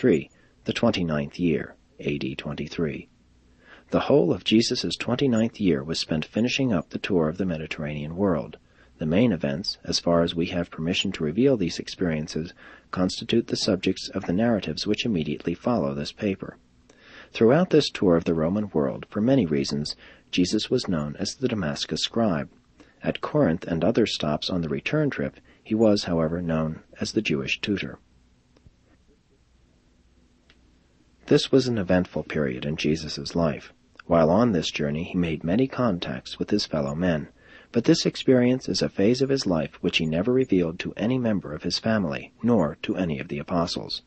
23, the 29th year, AD 23. The whole of Jesus' 29th year was spent finishing up the tour of the Mediterranean world. The main events, as far as we have permission to reveal these experiences, constitute the subjects of the narratives which immediately follow this paper. Throughout this tour of the Roman world, for many reasons, Jesus was known as the Damascus scribe. At Corinth and other stops on the return trip, he was, however, known as the Jewish tutor. This was an eventful period in Jesus' life. While on this journey, he made many contacts with his fellow men, but this experience is a phase of his life which he never revealed to any member of his family, nor to any of the apostles.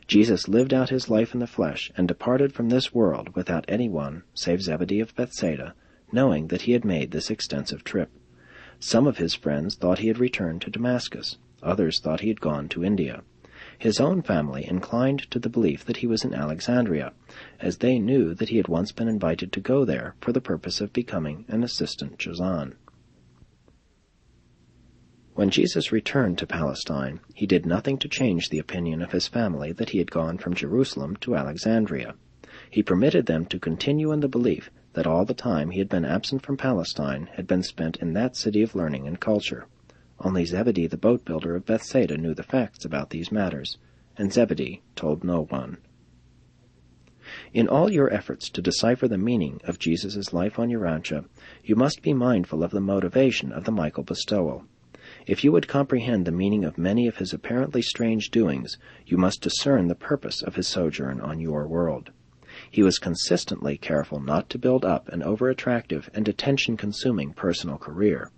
Jesus lived out his life in the flesh and departed from this world without anyone, save Zebedee of Bethsaida, knowing that he had made this extensive trip. Some of his friends thought he had returned to Damascus. Others thought he had gone to India. His own family inclined to the belief that he was in Alexandria, as they knew that he had once been invited to go there for the purpose of becoming an assistant Chazan. When Jesus returned to Palestine, he did nothing to change the opinion of his family that he had gone from Jerusalem to Alexandria. He permitted them to continue in the belief that all the time he had been absent from Palestine had been spent in that city of learning and culture. Only Zebedee the boat builder of Bethsaida knew the facts about these matters, and Zebedee told no one. In all your efforts to decipher the meaning of Jesus' life on Urantia, you must be mindful of the motivation of the Michael bestowal. If you would comprehend the meaning of many of his apparently strange doings, you must discern the purpose of his sojourn on your world. He was consistently careful not to build up an over-attractive and attention-consuming personal career.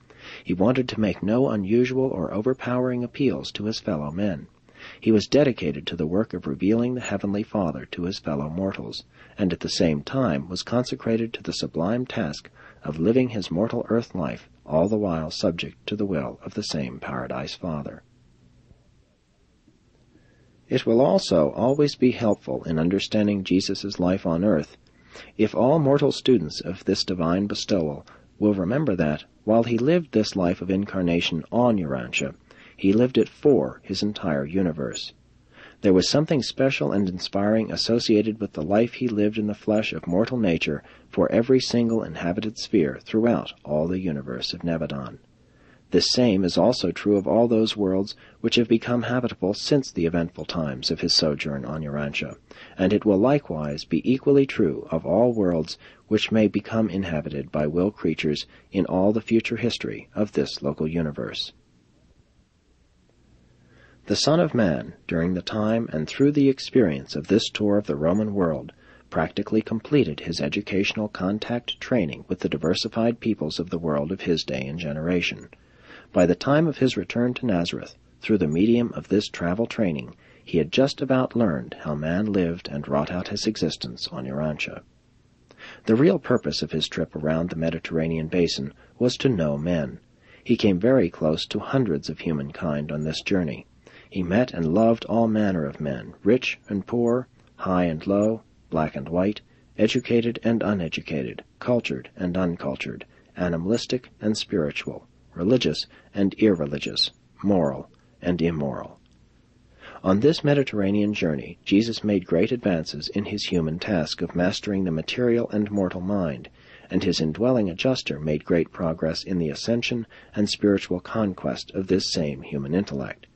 He wanted to make no unusual or overpowering appeals to his fellow men. He was dedicated to the work of revealing the Heavenly Father to his fellow mortals, and at the same time was consecrated to the sublime task of living his mortal earth life, all the while subject to the will of the same Paradise Father. It will also always be helpful in understanding Jesus' life on earth if all mortal students of this divine bestowal will remember that, while he lived this life of incarnation on Urantia, he lived it for his entire universe. There was something special and inspiring associated with the life he lived in the flesh of mortal nature for every single inhabited sphere throughout all the universe of Nebadon. This same is also true of all those worlds which have become habitable since the eventful times of his sojourn on Urantia, and it will likewise be equally true of all worlds which may become inhabited by will creatures in all the future history of this local universe. The Son of Man, during the time and through the experience of this tour of the Roman world, practically completed his educational contact training with the diversified peoples of the world of his day and generation. By the time of his return to Nazareth, through the medium of this travel training, he had just about learned how man lived and wrought out his existence on Urantia. The real purpose of his trip around the Mediterranean basin was to know men. He came very close to hundreds of humankind on this journey. He met and loved all manner of men, rich and poor, high and low, black and white, educated and uneducated, cultured and uncultured, animalistic and spiritual, religious and irreligious, moral and immoral. On this Mediterranean journey, Jesus made great advances in his human task of mastering the material and mortal mind, and his indwelling adjuster made great progress in the ascension and spiritual conquest of this same human intellect.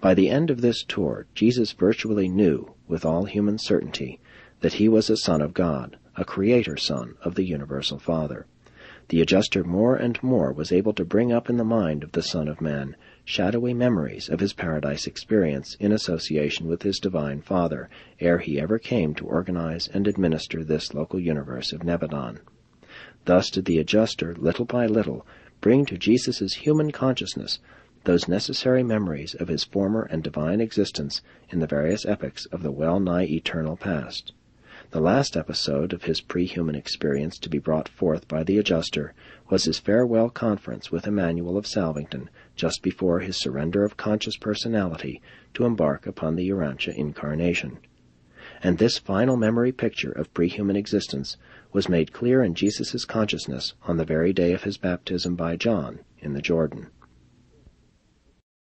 By the end of this tour, Jesus virtually knew, with all human certainty, that he was a Son of God, a Creator Son of the Universal Father. The adjuster more and more was able to bring up in the mind of the Son of Man shadowy memories of his paradise experience in association with his Divine Father, ere he ever came to organize and administer this local universe of Nebadon. Thus did the adjuster, little by little, bring to Jesus' human consciousness those necessary memories of his former and divine existence in the various epochs of the well-nigh eternal past. The last episode of his pre-human experience to be brought forth by the adjuster was his farewell conference with Emmanuel of Salvington just before his surrender of conscious personality to embark upon the Urantia incarnation. And this final memory picture of pre-human existence was made clear in Jesus' consciousness on the very day of his baptism by John in the Jordan.